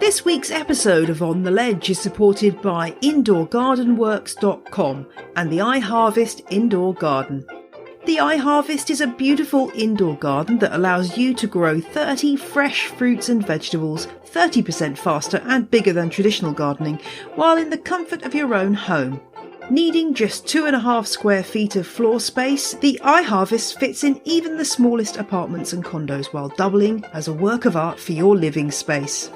This week's episode of On the Ledge is supported by IndoorGardenWorks.com and the iHarvest Indoor Garden. The iHarvest is a beautiful indoor garden that allows you to grow 30 fresh fruits and vegetables 30% faster and bigger than traditional gardening, while in the comfort of your own home. Needing just 2.5 square feet of floor space, the iHarvest fits in even the smallest apartments and condos while doubling as a work of art for your living space.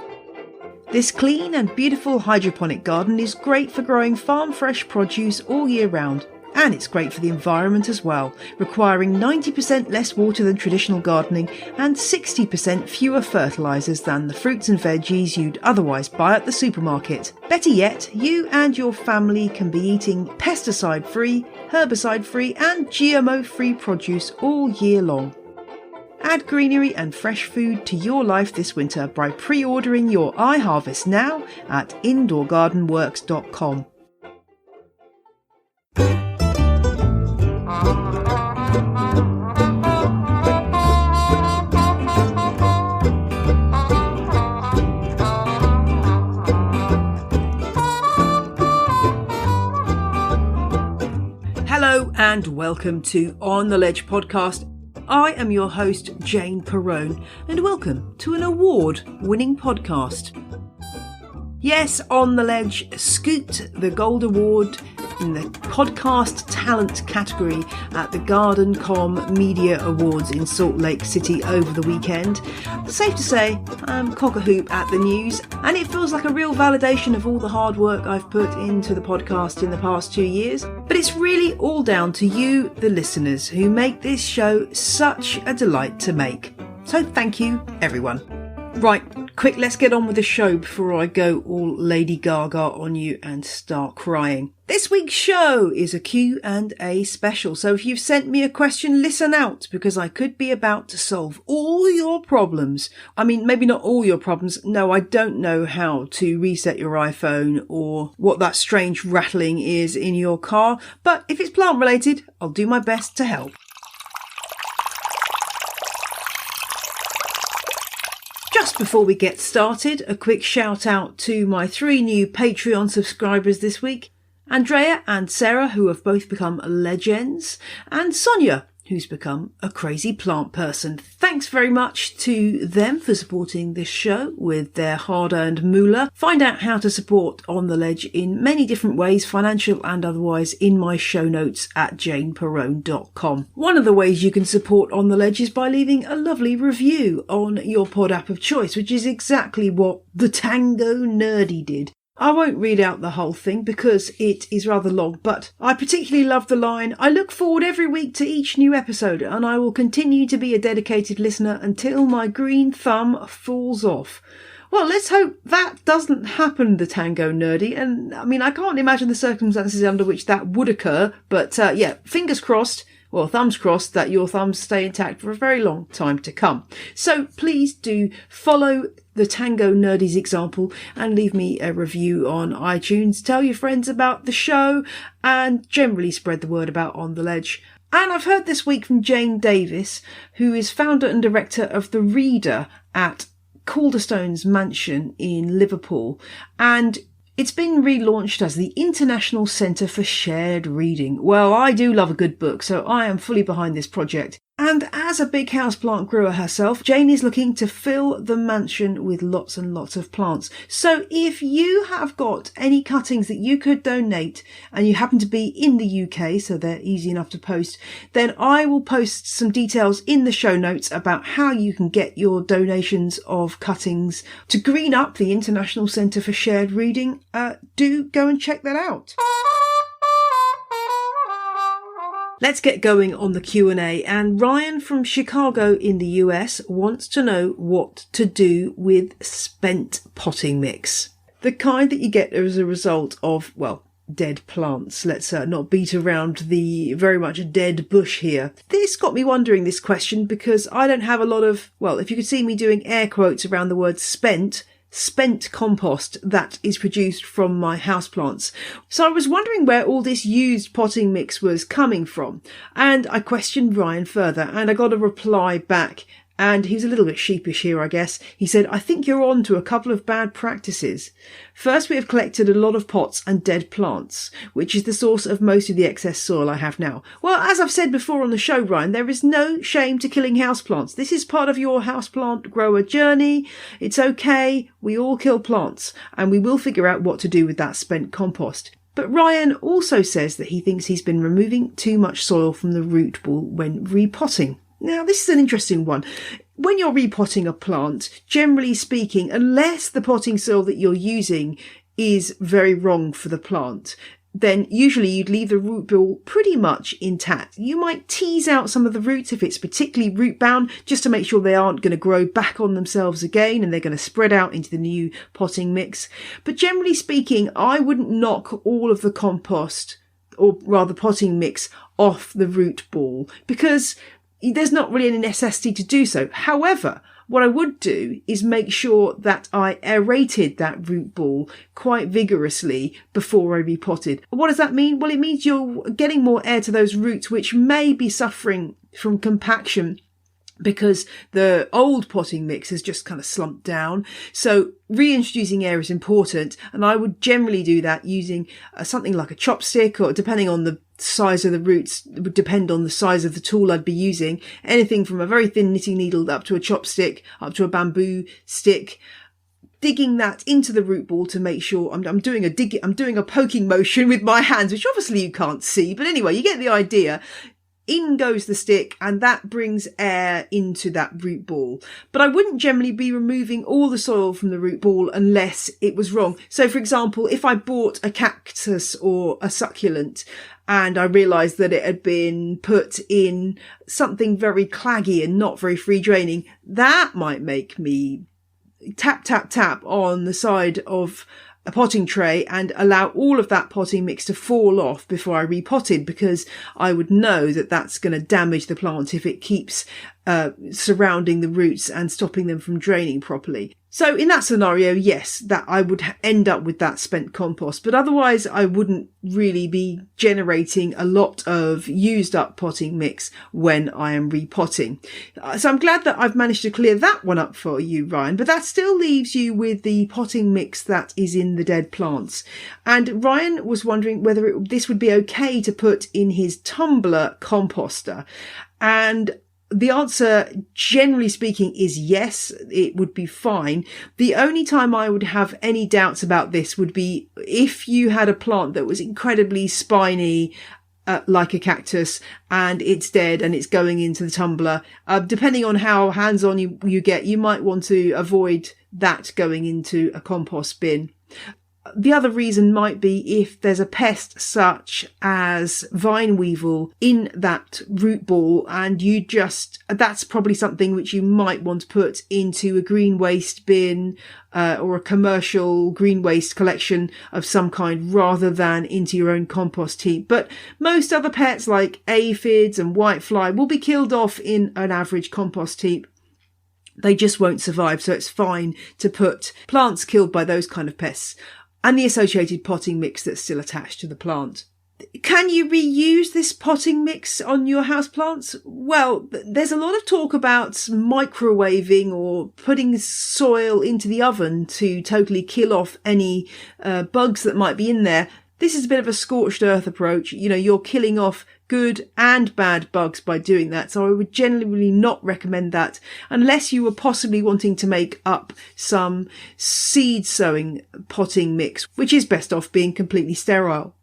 This clean and beautiful hydroponic garden is great for growing farm fresh produce all year round, and it's great for the environment as well, requiring 90% less water than traditional gardening and 60% fewer fertilisers than the fruits and veggies you'd otherwise buy at the supermarket. Better yet, you and your family can be eating pesticide-free, herbicide-free and GMO-free produce all year long. Add greenery and fresh food to your life this winter by pre-ordering your iHarvest now at IndoorGardenWorks.com. Hello and welcome to On the Ledge podcast. I am your host, Jane Perrone, and welcome to an award-winning podcast. Yes, On the Ledge scooped the Gold Award in the Podcast Talent category at the Garden.com Media Awards in Salt Lake City over the weekend. Safe to say, I'm cock-a-hoop at the news, and it feels like a real validation of all the hard work I've put into the podcast in the past 2 years. But it's really all down to you, the listeners, who make this show such a delight to make. So thank you, everyone. Right, quick, let's get on with the show before I go all Lady Gaga on you and start crying. This week's show is a Q&A special, so if you've sent me a question, listen out, because I could be about to solve all your problems. I mean, maybe not all your problems. No, I don't know how to reset your iPhone or what that strange rattling is in your car, but if it's plant related, I'll do my best to help. Just before we get started, a quick shout out to my 3 new Patreon subscribers this week. Andrea and Sarah, who have both become legends, and Sonia, who's become a crazy plant person. Thanks very much to them for supporting this show with their hard-earned moolah. Find out how to support On the Ledge in many different ways, financial and otherwise, in my show notes at janeperrone.com. One of the ways you can support On the Ledge is by leaving a lovely review on your pod app of choice, which is exactly what the Tango Nerdy did. I won't read out the whole thing because it is rather long, but I particularly love the line, "I look forward every week to each new episode and I will continue to be a dedicated listener until my green thumb falls off." Well, let's hope that doesn't happen, the Tango Nerdy. And I mean, I can't imagine the circumstances under which that would occur, but yeah, fingers crossed. Well, thumbs crossed that your thumbs stay intact for a very long time to come. So please do follow the Tango Nerdy's example and leave me a review on iTunes. Tell your friends about the show and generally spread the word about On the Ledge. And I've heard this week from Jane Davis, who is founder and director of The Reader at Calderstone's Mansion in Liverpool. And it's been relaunched as the International Centre for Shared Reading. Well, I do love a good book, so I am fully behind this project. And as a big houseplant grower herself, Jane is looking to fill the mansion with lots and lots of plants. So if you have got any cuttings that you could donate and you happen to be in the UK, so they're easy enough to post, then I will post some details in the show notes about how you can get your donations of cuttings to green up the International Centre for Shared Reading. Do go and check that out. Let's get going on the Q&A, and Ryan from Chicago in the US wants to know what to do with spent potting mix. The kind that you get as a result of, well, dead plants. Let's not beat around the very much dead bush here. This got me wondering this question because I don't have a lot of, well, if you could see me doing air quotes around the word spent, spent compost that is produced from my houseplants. So I was wondering where all this used potting mix was coming from, and I questioned Ryan further, and I got a reply back. And he was a little bit sheepish here, I guess. He said, I think you're on to a couple of bad practices. First, we have collected a lot of pots and dead plants, which is the source of most of the excess soil I have now. Well, as I've said before on the show, Ryan, there is no shame to killing houseplants. This is part of your houseplant grower journey. It's okay. We all kill plants, and we will figure out what to do with that spent compost. But Ryan also says that he thinks he's been removing too much soil from the root ball when repotting. Now, this is an interesting one. When you're repotting a plant, generally speaking, unless the potting soil that you're using is very wrong for the plant, then usually you'd leave the root ball pretty much intact. You might tease out some of the roots if it's particularly root bound, just to make sure they aren't going to grow back on themselves again and they're going to spread out into the new potting mix. But generally speaking, I wouldn't knock all of the compost, or rather potting mix, off the root ball, because there's not really any necessity to do so. However, what I would do is make sure that I aerated that root ball quite vigorously before I repotted. What does that mean? Well, it means you're getting more air to those roots which may be suffering from compaction because the old potting mix has just kind of slumped down. So reintroducing air is important, and I would generally do that using something like a chopstick, or depending on the size of the roots, it would depend on the size of the tool I'd be using. Anything from a very thin knitting needle up to a chopstick, up to a bamboo stick. Digging that into the root ball to make sure I'm doing a poking motion with my hands, which obviously you can't see, but anyway, you get the idea. In goes the stick, and that brings air into that root ball. But I wouldn't generally be removing all the soil from the root ball unless it was wrong. So, for example, if I bought a cactus or a succulent and I realised that it had been put in something very claggy and not very free draining, that might make me tap, tap, tap on the side of a potting tray and allow all of that potting mix to fall off before I repotted, because I would know that that's going to damage the plant if it keeps surrounding the roots and stopping them from draining properly. So in that scenario, yes, that I would end up with that spent compost, but otherwise I wouldn't really be generating a lot of used up potting mix when I am repotting. So I'm glad that I've managed to clear that one up for you, Ryan, but that still leaves you with the potting mix that is in the dead plants. And Ryan was wondering whether this would be okay to put in his tumbler composter. And the answer, generally speaking, is yes, it would be fine. The only time I would have any doubts about this would be if you had a plant that was incredibly spiny, like a cactus, and it's dead and it's going into the tumbler. Depending on how hands-on you get, you might want to avoid that going into a compost bin. The other reason might be if there's a pest such as vine weevil in that root ball, and that's probably something which you might want to put into a green waste bin or a commercial green waste collection of some kind rather than into your own compost heap. But most other pests like aphids and whitefly will be killed off in an average compost heap. They just won't survive, so it's fine to put plants killed by those kind of pests and the associated potting mix that's still attached to the plant. Can you reuse this potting mix on your houseplants? Well, there's a lot of talk about microwaving or putting soil into the oven to totally kill off any bugs that might be in there. This is a bit of a scorched earth approach. You know, you're killing off good and bad bugs by doing that. So I would generally not recommend that unless you were possibly wanting to make up some seed sowing potting mix, which is best off being completely sterile.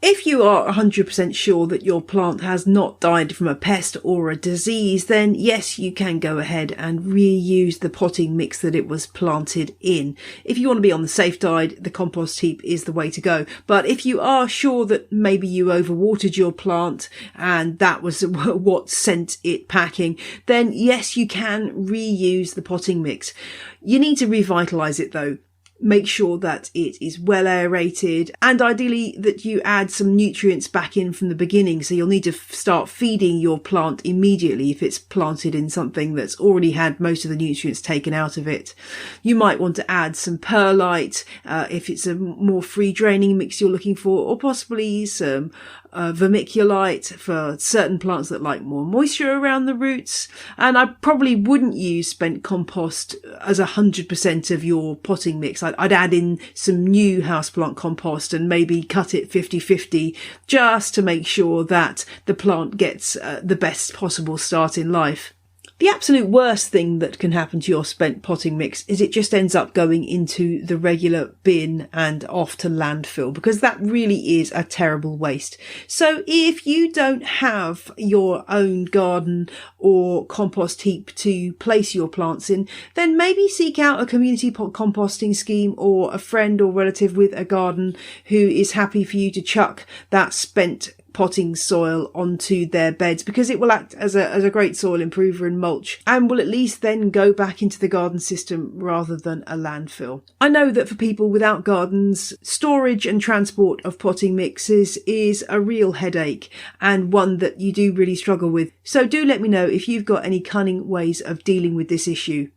If you are 100% sure that your plant has not died from a pest or a disease, then yes, you can go ahead and reuse the potting mix that it was planted in. If you want to be on the safe side, the compost heap is the way to go. But if you are sure that maybe you overwatered your plant and that was what sent it packing, then yes, you can reuse the potting mix. You need to revitalise it though. Make sure that it is well aerated, and ideally that you add some nutrients back in from the beginning. So you'll need to start feeding your plant immediately if it's planted in something that's already had most of the nutrients taken out of it. You might want to add some perlite if it's a more free draining mix you're looking for, or possibly some vermiculite for certain plants that like more moisture around the roots. And I probably wouldn't use spent compost as 100% of your potting mix. I'd add in some new houseplant compost and maybe cut it 50-50 just to make sure that the plant gets the best possible start in life. The absolute worst thing that can happen to your spent potting mix is it just ends up going into the regular bin and off to landfill, because that really is a terrible waste. So if you don't have your own garden or compost heap to place your plants in, then maybe seek out a community pot composting scheme or a friend or relative with a garden who is happy for you to chuck that spent potting soil onto their beds, because it will act as a great soil improver and mulch, and will at least then go back into the garden system rather than a landfill. I know that for people without gardens, storage and transport of potting mixes is a real headache, and one that you do really struggle with. So do let me know if you've got any cunning ways of dealing with this issue.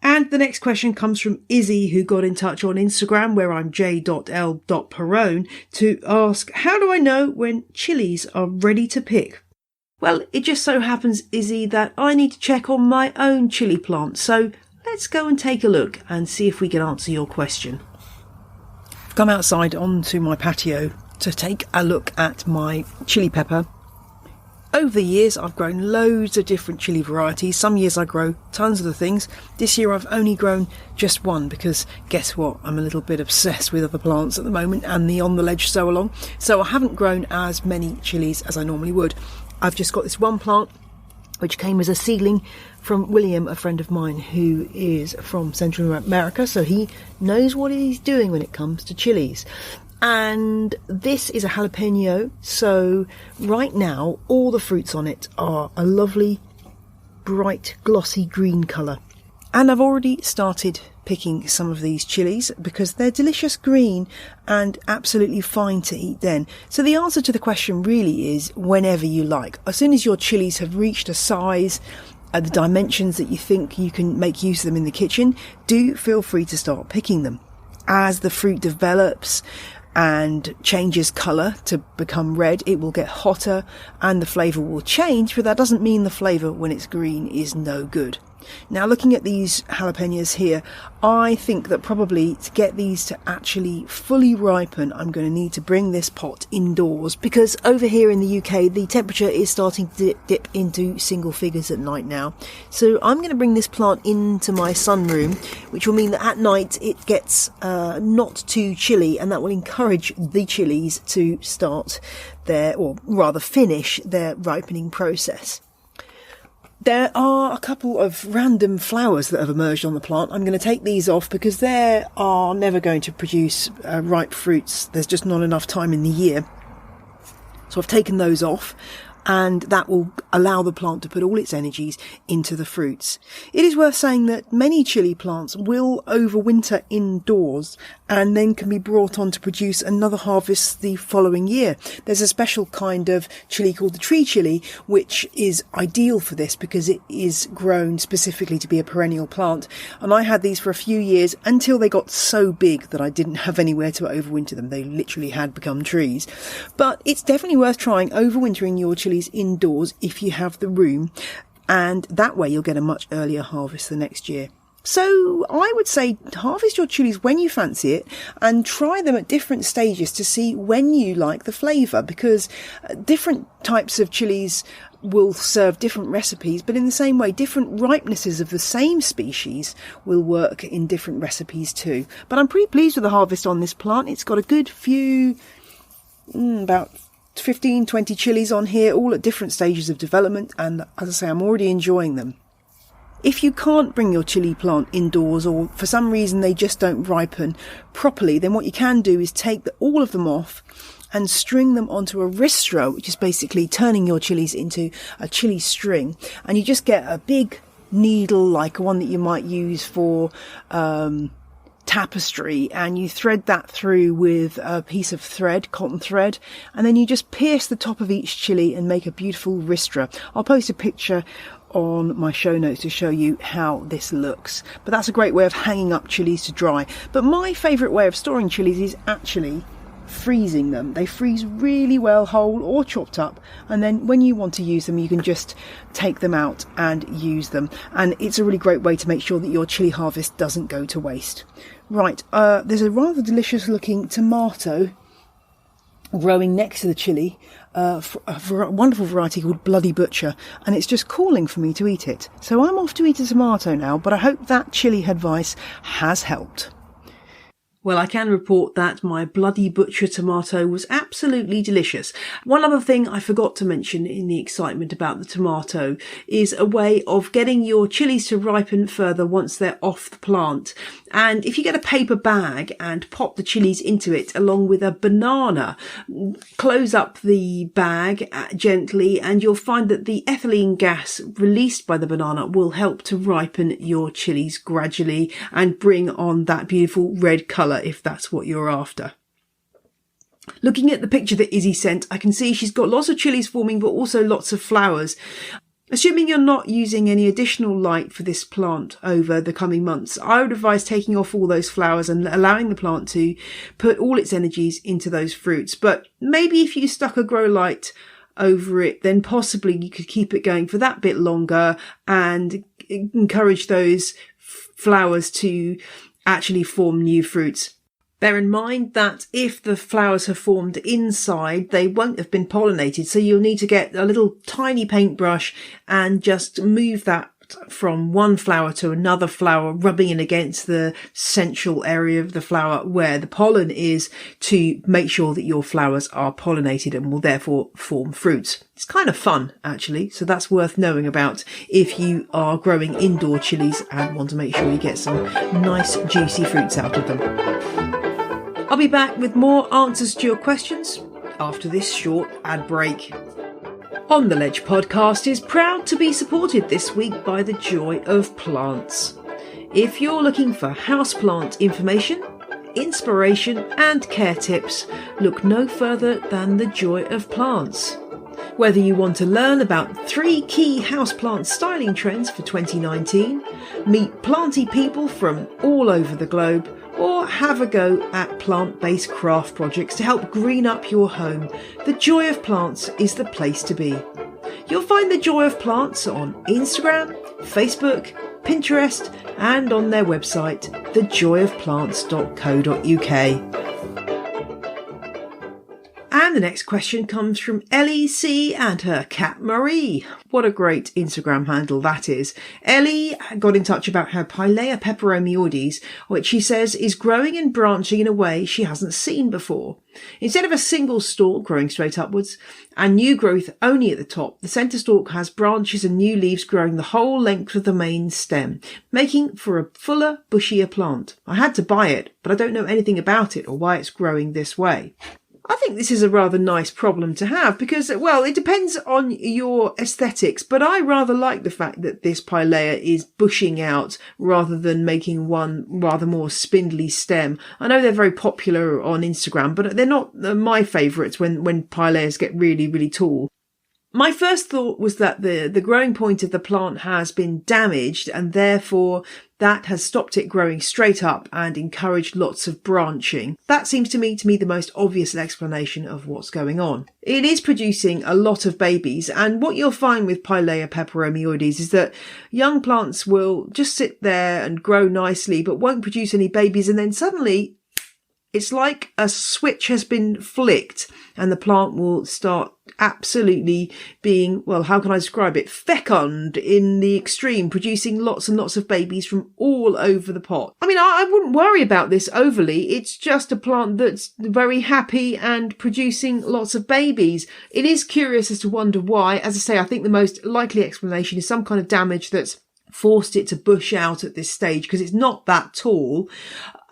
And the next question comes from Izzy, who got in touch on Instagram, where I'm j.l.perrone, to ask, how do I know when chilies are ready to pick? Well, it just so happens, Izzy, that I need to check on my own chili plant. So let's go and take a look and see if we can answer your question. I've come outside onto my patio to take a look at my chili pepper. Over the years, I've grown loads of different chili varieties. Some years I grow tons of the things. This year I've only grown just one, because guess what? I'm a little bit obsessed with other plants at the moment and the on the ledge sow along. So I haven't grown as many chilies as I normally would. I've just got this one plant which came as a seedling from William, a friend of mine who is from Central America. So he knows what he's doing when it comes to chilies. And this is a jalapeno, so right now all the fruits on it are a lovely, bright, glossy green colour. And I've already started picking some of these chilies because they're delicious green and absolutely fine to eat then. So the answer to the question really is whenever you like. As soon as your chilies have reached a size, the dimensions that you think you can make use of them in the kitchen, do feel free to start picking them. As the fruit develops and changes colour to become red, it will get hotter and the flavour will change, but that doesn't mean the flavour when it's green is no good. Now, looking at these jalapenos here, I think that probably to get these to actually fully ripen, I'm going to need to bring this pot indoors, because over here in the UK, the temperature is starting to dip into single figures at night now. So I'm going to bring this plant into my sunroom, which will mean that at night it gets not too chilly, and that will encourage the chilies to start their, or rather finish their ripening process. There are a couple of random flowers that have emerged on the plant. I'm going to take these off because they are never going to produce ripe fruits. There's just not enough time in the year. So I've taken those off, and that will allow the plant to put all its energies into the fruits. It is worth saying that many chili plants will overwinter indoors and then can be brought on to produce another harvest the following year. There's a special kind of chili called the tree chili, which is ideal for this because it is grown specifically to be a perennial plant. And I had these for a few years until they got so big that I didn't have anywhere to overwinter them. They literally had become trees. But it's definitely worth trying overwintering your chilies indoors if you have the room, and that way you'll get a much earlier harvest the next year. So I would say harvest your chilies when you fancy it and try them at different stages to see when you like the flavour, because different types of chilies will serve different recipes, but in the same way different ripenesses of the same species will work in different recipes too. But I'm pretty pleased with the harvest on this plant. It's got a good few, about 15-20 chilies on here, all at different stages of development, and as I say, I'm already enjoying them. If you can't bring your chili plant indoors, or for some reason they just don't ripen properly, then what you can do is take all of them off and string them onto a ristra, which is basically turning your chilies into a chili string, and you just get a big needle like one that you might use for tapestry, and you thread that through with a piece of thread, cotton thread, and then you just pierce the top of each chili and make a beautiful ristra. I'll post a picture on my show notes to show you how this looks, but that's a great way of hanging up chilies to dry. But my favourite way of storing chilies is actually freezing them. They freeze really well whole or chopped up, and then when you want to use them you can just take them out and use them, and it's a really great way to make sure that your chili harvest doesn't go to waste. Right, there's a rather delicious looking tomato growing next to the chili, a wonderful variety called Bloody Butcher, and it's just calling for me to eat it. So I'm off to eat a tomato now, but I hope that chili advice has helped. Well, I can report that my Bloody Butcher tomato was absolutely delicious. One other thing I forgot to mention in the excitement about the tomato is a way of getting your chilies to ripen further once they're off the plant. And if you get a paper bag and pop the chilies into it along with a banana, close up the bag gently, and you'll find that the ethylene gas released by the banana will help to ripen your chilies gradually and bring on that beautiful red colour if that's what you're after. Looking at the picture that Izzy sent, I can see she's got lots of chilies forming but also lots of flowers. Assuming you're not using any additional light for this plant over the coming months, I would advise taking off all those flowers and allowing the plant to put all its energies into those fruits. But maybe if you stuck a grow light over it, then possibly you could keep it going for that bit longer and encourage those flowers to actually form new fruits. Bear in mind that if the flowers have formed inside, they won't have been pollinated, so you'll need to get a little tiny paintbrush and just move that from one flower to another flower, rubbing it against the central area of the flower where the pollen is, to make sure that your flowers are pollinated and will therefore form fruits. It's kind of fun, actually, so that's worth knowing about if you are growing indoor chilies and want to make sure you get some nice juicy fruits out of them. I'll be back with more answers to your questions after this short ad break. On the Ledge podcast is proud to be supported this week by The Joy of Plants. If you're looking for houseplant information, inspiration and care tips, look no further than The Joy of Plants. Whether you want to learn about 3 key houseplant styling trends for 2019, meet planty people from all over the globe, or have a go at plant-based craft projects to help green up your home, The Joy of Plants is the place to be. You'll find The Joy of Plants on Instagram, Facebook, Pinterest, and on their website, thejoyofplants.co.uk. And the next question comes from Ellie C and her cat Marie. What a great Instagram handle that is. Ellie got in touch about her Pilea peperomioides, which she says is growing and branching in a way she hasn't seen before. Instead of a single stalk growing straight upwards and new growth only at the top, the centre stalk has branches and new leaves growing the whole length of the main stem, making for a fuller, bushier plant. I had to buy it, but I don't know anything about it or why it's growing this way. I think this is a rather nice problem to have because, well, it depends on your aesthetics, but I rather like the fact that this Pilea is bushing out rather than making one rather more spindly stem. I know they're very popular on Instagram, but they're not my favourites when Pileas get really, really tall. My first thought was that the growing point of the plant has been damaged and therefore that has stopped it growing straight up and encouraged lots of branching. That seems to me the most obvious explanation of what's going on. It is producing a lot of babies, and what you'll find with Pilea peperomioides is that young plants will just sit there and grow nicely but won't produce any babies, and then suddenly it's like a switch has been flicked and the plant will start absolutely being, well, how can I describe it? Fecund in the extreme, producing lots and lots of babies from all over the pot. I mean, I wouldn't worry about this overly. It's just a plant that's very happy and producing lots of babies. It is curious as to wonder why. As I say, I think the most likely explanation is some kind of damage that's forced it to bush out at this stage because it's not that tall.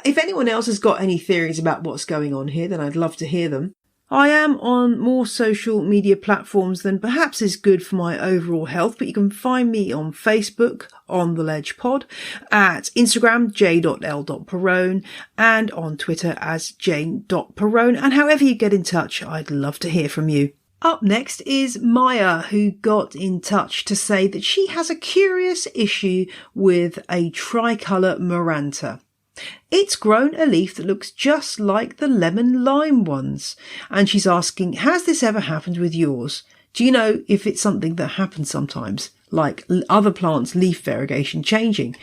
If anyone else has got any theories about what's going on here, then I'd love to hear them. I am on more social media platforms than perhaps is good for my overall health, but you can find me on Facebook, on The Ledge Pod, at Instagram, j.l.perrone, and on Twitter as jane.perrone. And however you get in touch, I'd love to hear from you. Up next is Maya, who got in touch to say that she has a curious issue with a tricolour Maranta. It's grown a leaf that looks just like the lemon lime ones. And she's asking, has this ever happened with yours? Do you know if it's something that happens sometimes, like other plants' leaf variegation changing?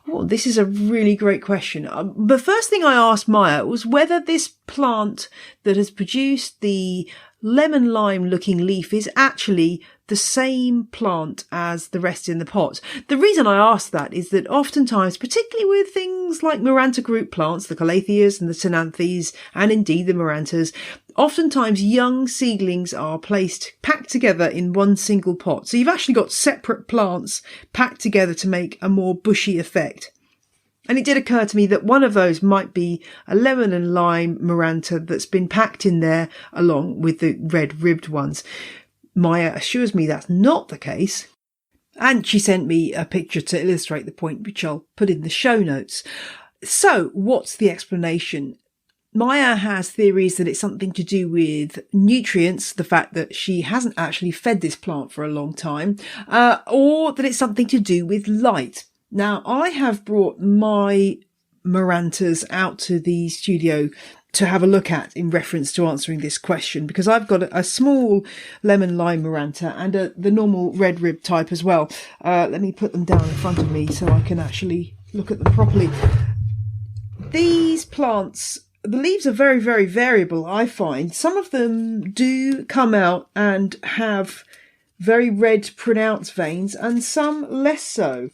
Well, this is a really great question. The first thing I asked Maya was whether this plant that has produced the lemon lime looking leaf is actually the same plant as the rest in the pot. The reason I ask that is that oftentimes, particularly with things like Maranta group plants, the Calatheas and the Tenanthes, and indeed the Marantas, oftentimes young seedlings are packed together in one single pot. So you've actually got separate plants packed together to make a more bushy effect. And it did occur to me that one of those might be a lemon and lime Maranta that's been packed in there along with the red ribbed ones. Maya assures me that's not the case. And she sent me a picture to illustrate the point, which I'll put in the show notes. So what's the explanation? Maya has theories that it's something to do with nutrients, the fact that she hasn't actually fed this plant for a long time, or that it's something to do with light. Now, I have brought my Marantas out to the studio to have a look at in reference to answering this question, because I've got a small lemon lime Maranta and the normal red rib type as well. Let me put them down in front of me so I can actually look at them properly. These plants, the leaves are very, very variable, I find. Some of them do come out and have very red pronounced veins and some less so.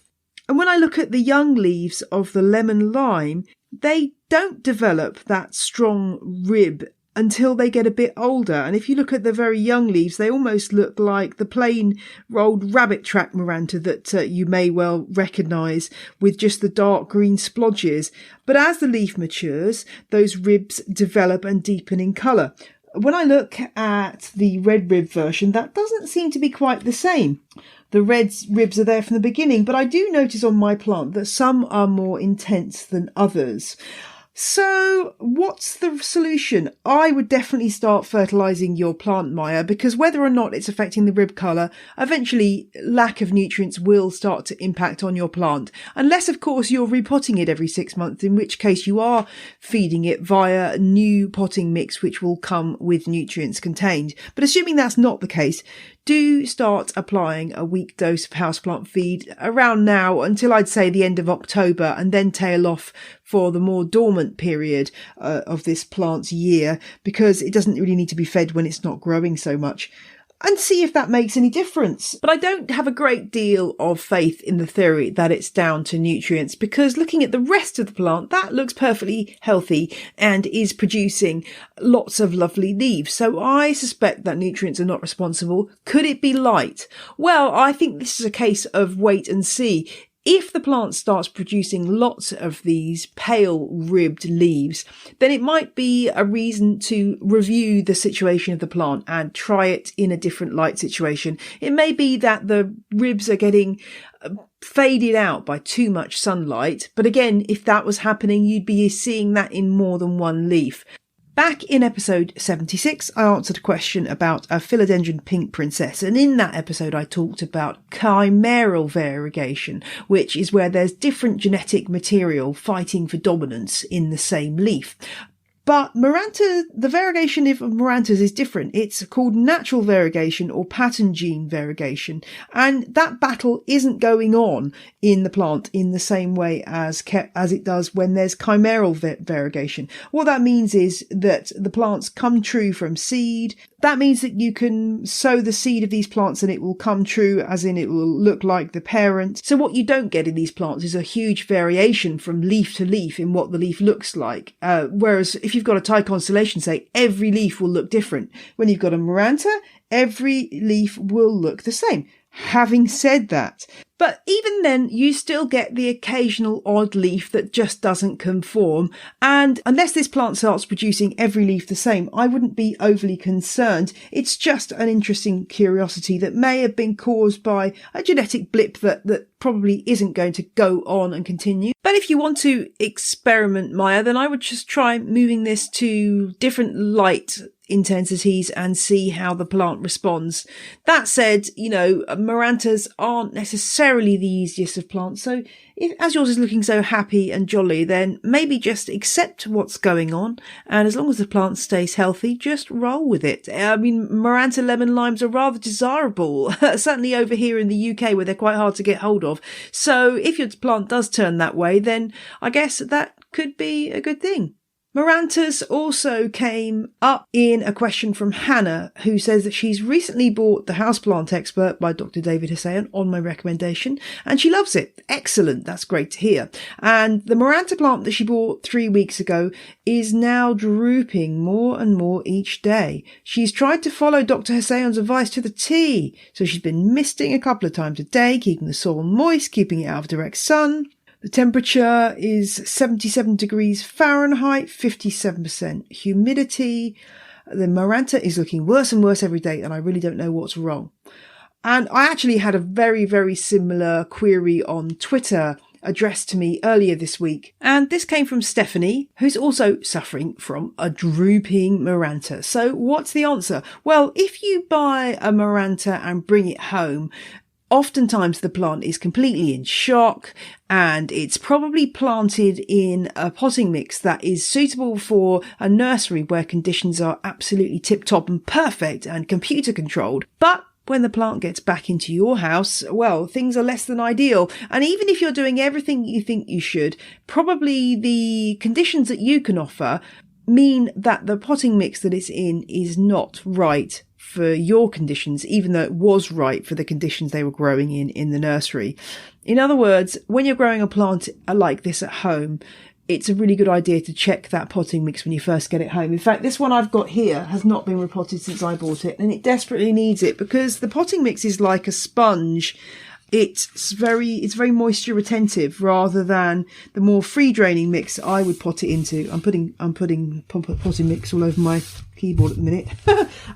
And when I look at the young leaves of the lemon lime, they don't develop that strong rib until they get a bit older. And if you look at the very young leaves, they almost look like the plain old rabbit track Maranta that you may well recognise with just the dark green splodges. But as the leaf matures, those ribs develop and deepen in colour. When I look at the red rib version, that doesn't seem to be quite the same. The red ribs are there from the beginning, but I do notice on my plant that some are more intense than others. So what's the solution? I would definitely start fertilising your plant, Maya, because whether or not it's affecting the rib colour, eventually lack of nutrients will start to impact on your plant. Unless, of course, you're repotting it every 6 months, in which case you are feeding it via a new potting mix, which will come with nutrients contained. But assuming that's not the case, do start applying a week dose of houseplant feed around now until I'd say the end of October, and then tail off for the more dormant period of this plant's year, because it doesn't really need to be fed when it's not growing so much. And see if that makes any difference. But I don't have a great deal of faith in the theory that it's down to nutrients, because looking at the rest of the plant, that looks perfectly healthy and is producing lots of lovely leaves. So I suspect that nutrients are not responsible. Could it be light? Well, I think this is a case of wait and see. If the plant starts producing lots of these pale ribbed leaves, then it might be a reason to review the situation of the plant and try it in a different light situation. It may be that the ribs are getting faded out by too much sunlight. But again, if that was happening, you'd be seeing that in more than one leaf. Back in episode 76, I answered a question about a philodendron pink princess, and in that episode I talked about chimeral variegation, which is where there's different genetic material fighting for dominance in the same leaf. But Maranta, the variegation of Marantas is different. It's called natural variegation or pattern gene variegation. And that battle isn't going on in the plant in the same way as it does when there's chimeral variegation. What that means is that the plants come true from seed. That means that you can sow the seed of these plants and it will come true, as in it will look like the parent. So what you don't get in these plants is a huge variation from leaf to leaf in what the leaf looks like. Whereas if you've got a Thai constellation, say, every leaf will look different. When you've got a Maranta, every leaf will look the same. Having said that, but even then, you still get the occasional odd leaf that just doesn't conform. And unless this plant starts producing every leaf the same, I wouldn't be overly concerned. It's just an interesting curiosity that may have been caused by a genetic blip that probably isn't going to go on and continue. But if you want to experiment, Maya, then I would just try moving this to different light intensities and see how the plant responds. That said, Marantas aren't necessarily the easiest of plants. So as yours is looking so happy and jolly, then maybe just accept what's going on. And as long as the plant stays healthy, just roll with it. I mean, Maranta lemon limes are rather desirable, certainly over here in the UK where they're quite hard to get hold of. So if your plant does turn that way, then I guess that could be a good thing. Marantas also came up in a question from Hannah, who says that she's recently bought The Houseplant Expert by Dr. David Hussain on my recommendation, and she loves it. Excellent. That's great to hear. And the Maranta plant that she bought 3 weeks ago is now drooping more and more each day. She's tried to follow Dr. Hussain's advice to the T. So she's been misting a couple of times a day, keeping the soil moist, keeping it out of direct sun. The temperature is 77 degrees Fahrenheit, 57% humidity. The Maranta is looking worse and worse every day, and I really don't know what's wrong. And I actually had a very, very similar query on Twitter addressed to me earlier this week. And this came from Stephanie, who's also suffering from a drooping Maranta. So what's the answer? Well, if you buy a Maranta and bring it home, oftentimes the plant is completely in shock and it's probably planted in a potting mix that is suitable for a nursery where conditions are absolutely tip-top and perfect and computer controlled. But when the plant gets back into your house, well, things are less than ideal. And even if you're doing everything you think you should, probably the conditions that you can offer mean that the potting mix that it's in is not right for your conditions, even though it was right for the conditions they were growing in the nursery. In other words, when you're growing a plant like this at home, it's a really good idea to check that potting mix when you first get it home. In fact, this one I've got here has not been repotted since I bought it, and it desperately needs it because the potting mix is like a sponge. It's very moisture retentive rather than the more free draining mix I would pot it into. I'm putting potting mix all over my keyboard at the minute.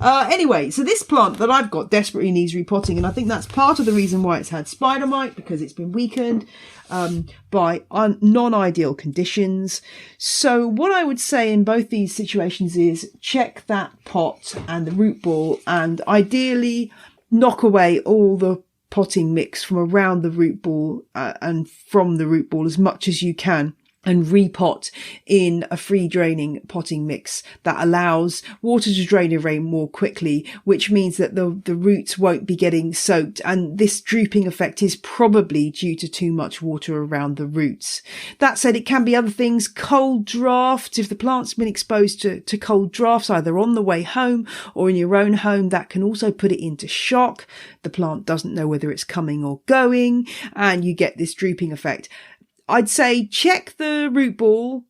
Anyway, so this plant that I've got desperately needs repotting, and I think that's part of the reason why it's had spider mite, because it's been weakened by non-ideal conditions. So what I would say in both these situations is check that pot and the root ball, and ideally knock away all the potting mix from around the root ball and from the root ball as much as you can, and repot in a free draining potting mix that allows water to drain away more quickly, which means that the roots won't be getting soaked. And this drooping effect is probably due to too much water around the roots. That said, it can be other things. Cold drafts. If the plant's been exposed to cold drafts, either on the way home or in your own home, that can also put it into shock. The plant doesn't know whether it's coming or going, and you get this drooping effect. I'd say check the root ball,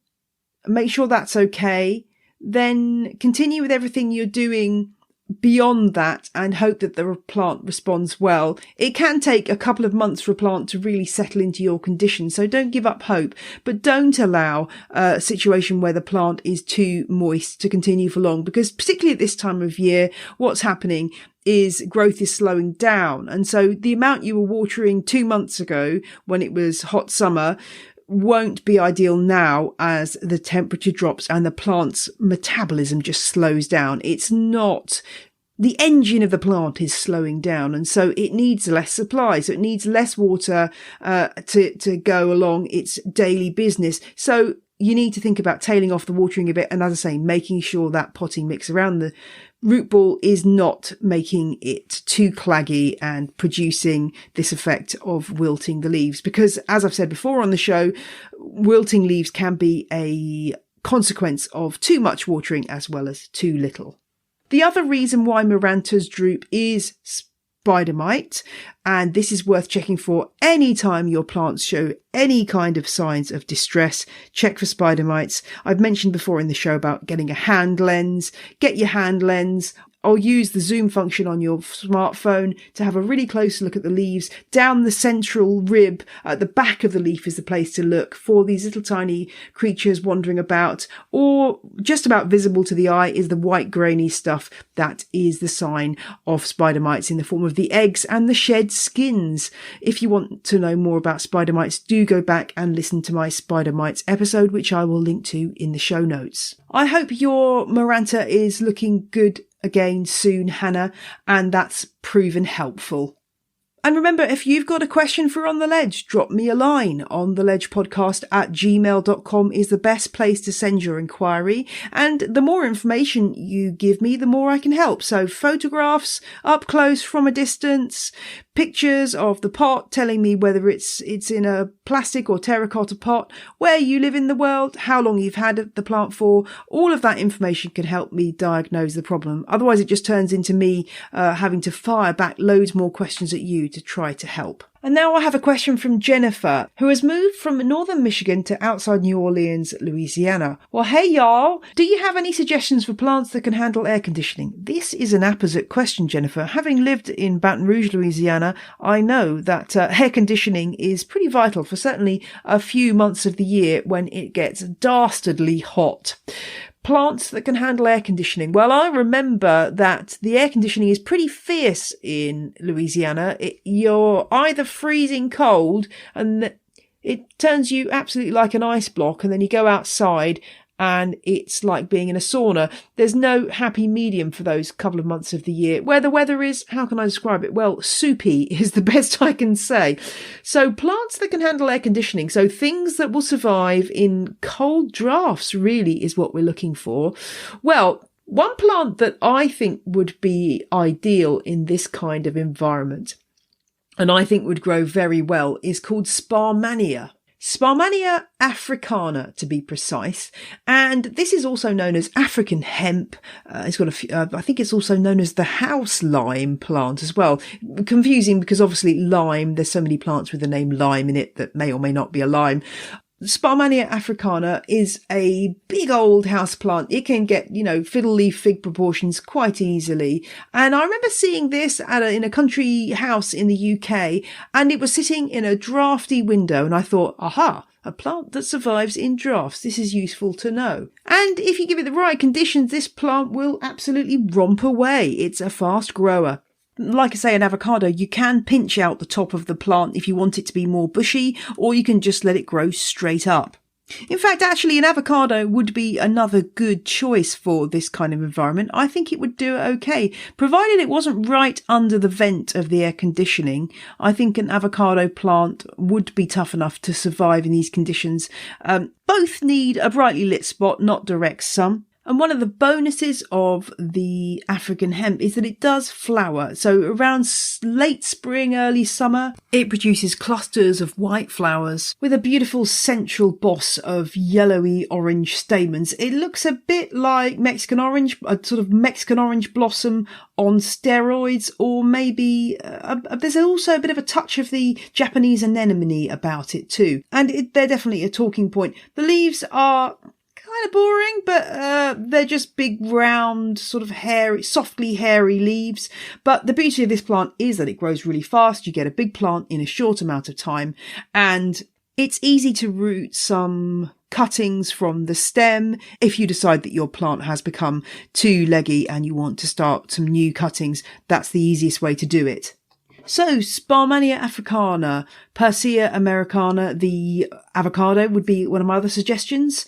make sure that's okay, then continue with everything you're doing beyond that and hope that the plant responds well. It can take a couple of months for a plant to really settle into your conditions, so don't give up hope, but don't allow a situation where the plant is too moist to continue for long, because particularly at this time of year, what's happening is growth is slowing down. And so the amount you were watering 2 months ago when it was hot summer won't be ideal now as the temperature drops and the plant's metabolism just slows down. It's not, the engine of the plant is slowing down, and so it needs less supply. So it needs less water to go along its daily business. So you need to think about tailing off the watering a bit, and as I say, making sure that potting mix around the root ball is not making it too claggy and producing this effect of wilting the leaves. Because as I've said before on the show, wilting leaves can be a consequence of too much watering as well as too little. The other reason why Marantas droop is spider mite, and this is worth checking for any time your plants show any kind of signs of distress. Check for spider mites. I've mentioned before in the show about getting a hand lens. Get your hand lens I'll use the zoom function on your smartphone to have a really close look at the leaves. Down the central rib at the back of the leaf is the place to look for these little tiny creatures wandering about, or just about visible to the eye is the white grainy stuff. That is the sign of spider mites in the form of the eggs and the shed skins. If you want to know more about spider mites, do go back and listen to my spider mites episode, which I will link to in the show notes. I hope your Maranta is looking good again soon, Hannah, and that's proven helpful. And remember, if you've got a question for On The Ledge, drop me a line. ontheledgepodcast@gmail.com is the best place to send your inquiry. And the more information you give me, the more I can help. So photographs up close from a distance, pictures of the pot telling me whether it's in a plastic or terracotta pot, where you live in the world, how long you've had the plant for. All of that information can help me diagnose the problem. Otherwise, it just turns into me having to fire back loads more questions at you to try to help. And now I have a question from Jennifer, who has moved from northern Michigan to outside New Orleans, Louisiana. Well, hey y'all, do you have any suggestions for plants that can handle air conditioning? This is an apposite question, Jennifer. Having lived in Baton Rouge, Louisiana, I know that air conditioning is pretty vital for certainly a few months of the year when it gets dastardly hot. Plants that can handle air conditioning. Well, I remember that the air conditioning is pretty fierce in Louisiana. You're either freezing cold and it turns you absolutely like an ice block, and then you go outside and it's like being in a sauna. There's no happy medium for those couple of months of the year where the weather is, how can I describe it? Well, soupy is the best I can say. So plants that can handle air conditioning, so things that will survive in cold drafts really is what we're looking for. Well, one plant that I think would be ideal in this kind of environment, and I think would grow very well, is called Sparmannia. Sparmannia africana, to be precise, and this is also known as African hemp. It's got I think it's also known as the house lime plant as well. Confusing because obviously lime, there's so many plants with the name lime in it that may or may not be a lime. Sparmannia africana is a big old house plant. It can get, fiddle leaf fig proportions quite easily. And I remember seeing this in a country house in the UK, and it was sitting in a drafty window. And I thought, aha, a plant that survives in drafts. This is useful to know. And if you give it the right conditions, this plant will absolutely romp away. It's a fast grower. Like I say, an avocado, you can pinch out the top of the plant if you want it to be more bushy, or you can just let it grow straight up. In fact, actually, an avocado would be another good choice for this kind of environment. I think it would do okay, provided it wasn't right under the vent of the air conditioning. I think an avocado plant would be tough enough to survive in these conditions. Both need a brightly lit spot, not direct sun. And one of the bonuses of the African hemp is that it does flower. So around late spring, early summer, it produces clusters of white flowers with a beautiful central boss of yellowy orange stamens. It looks a bit like Mexican orange, a sort of Mexican orange blossom on steroids, or maybe there's also a bit of a touch of the Japanese anemone about it too. And they're definitely a talking point. The leaves are kind of boring, but they're just big, round, sort of hairy, softly hairy leaves. But the beauty of this plant is that it grows really fast. You get a big plant in a short amount of time, and it's easy to root some cuttings from the stem if you decide that your plant has become too leggy and you want to start some new cuttings. That's the easiest way to do it. So, Sparmannia africana, Persea americana, the avocado would be one of my other suggestions.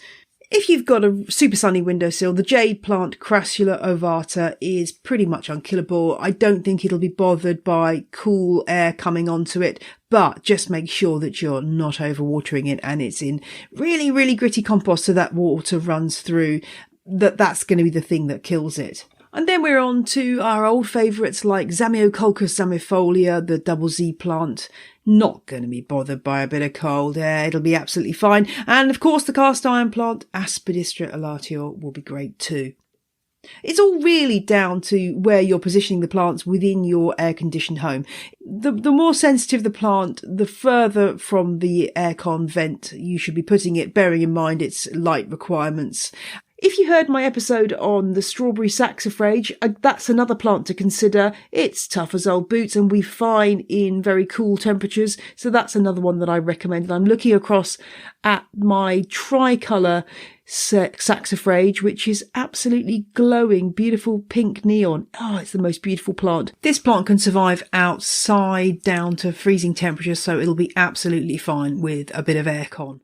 If you've got a super sunny windowsill, the jade plant Crassula ovata is pretty much unkillable. I don't think it'll be bothered by cool air coming onto it, but just make sure that you're not overwatering it and it's in really, really gritty compost so that water runs through. That's going to be the thing that kills it. And then we're on to our old favourites like Zamioculcas zamifolia, the double Z plant. Not going to be bothered by a bit of cold air. It'll be absolutely fine. And of course, the cast iron plant Aspidistra elatior will be great too. It's all really down to where you're positioning the plants within your air-conditioned home. The more sensitive the plant, the further from the aircon vent you should be putting it, bearing in mind its light requirements. If you heard my episode on the strawberry saxifrage, that's another plant to consider. It's tough as old boots and we fine in very cool temperatures. So that's another one that I recommend. I'm looking across at my tricolour saxifrage, which is absolutely glowing, beautiful pink neon. Oh, it's the most beautiful plant. This plant can survive outside down to freezing temperatures, so it'll be absolutely fine with a bit of aircon.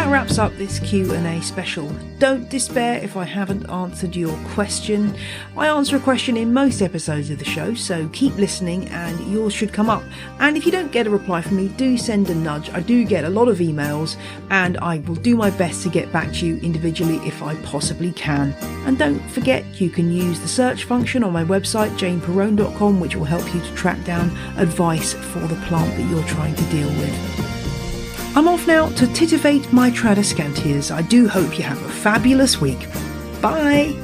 Wraps up this Q&A special. Don't despair if I haven't answered your question. I answer a question in most episodes of the show, so keep listening and yours should come up. And if you don't get a reply from me, do send a nudge. I do get a lot of emails and I will do my best to get back to you individually if I possibly can. And don't forget, you can use the search function on my website, janeperrone.com, which will help you to track down advice for the plant that you're trying to deal with. I'm off now to titivate my tradescantias. I do hope you have a fabulous week. Bye!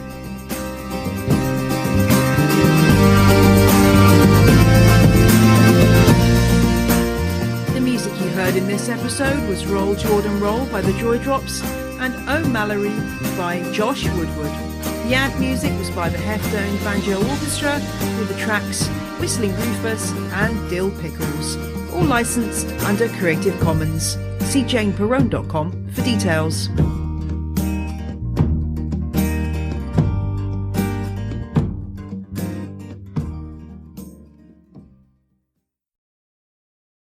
The music you heard in this episode was Roll Jordan Roll by the Joy Drops and Oh Mallory by Josh Woodward. The ad music was by the Heftone Banjo Orchestra with the tracks Whistling Rufus and Dill Pickles. All licensed under Creative Commons. See janeperrone.com for details.